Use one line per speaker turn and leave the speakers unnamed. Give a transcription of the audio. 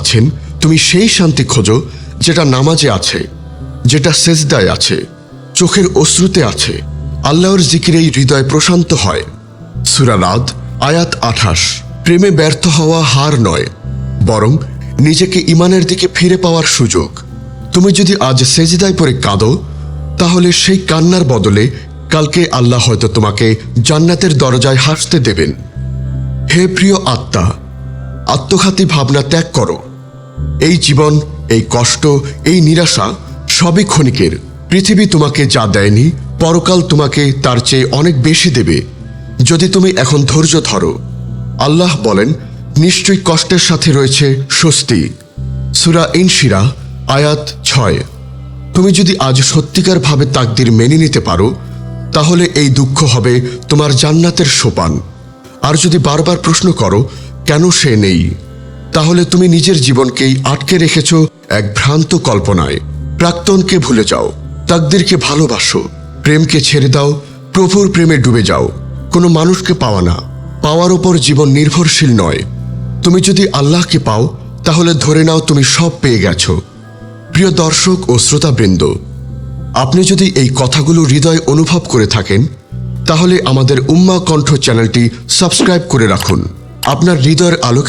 চাচ্ছেন তুমি সেই শান্তি খোঁজো যেটা নামাজে আছে, যেটা সেজদায় আছে, চোখের অশ্রুতে আছে। আল্লাহর জিকিরেই হৃদয় প্রশান্ত হয়। সূরা রাদ আয়াত 28। প্রেমে ব্যর্থ হওয়া হার নয়, বরং নিজেকে ঈমানের দিকে ফিরে পাওয়ার সুযোগ। তুমি যদি আজ সেজদায় পড়ে কাঁদো, তাহলে সেই কান্নার বদলে কালকে আল্লাহ হয়তো তোমাকে জান্নাতের দরজায় হাসতে দেবেন। হে প্রিয় আত্মা, আত্মঘাতী ভাবনা ত্যাগ করো। এই জীবন, এই কষ্ট, এই নিরাশা সবই ক্ষণিকের। পৃথিবী তোমাকে যা দেয়নি, পরকাল তোমাকে তার চেয়ে অনেক বেশি দেবে যদি তুমি এখন ধৈর্য ধরো। আল্লাহ বলেন, নিশ্চয়ই কষ্টের সাথে রয়েছে স্বস্তি। সূরা ইনশিরাহ আয়াত 6। তুমি যদি আজ সত্যিকার ভাবে তাকদির মেনে নিতে পারো, তাহলে এই দুঃখ হবে তোমার জান্নাতের সোপান। আর যদি বারবার প্রশ্ন করো কেন সে নেই, তাহলে তুমি নিজের জীবনকেই আটকে রেখেছ এক ভ্রান্ত কল্পনায়। প্রাক্তনকে ভুলে যাও, তাকদিরকে ভালোবাসো, প্রেমকে ছেড়ে দাও, প্রভুর প্রেমে ডুবে যাও। কোনো মানুষকে পাওয়া না, পাওয়ার ওপর জীবন নির্ভরশীল নয়। তুমি যদি আল্লাহকে পাও, তাহলে ধরে নাও তুমি সব পেয়ে গেছো। প্রিয় দর্শক ও শ্রোতাবৃন্দ, আপনি যদি এই কথাগুলো হৃদয় অনুভব করে থাকেন, তাহলে আমাদের উম্মাহ কণ্ঠ চ্যানেলটি সাবস্ক্রাইব করে রাখুন। আপনার হৃদয়ের আলোকে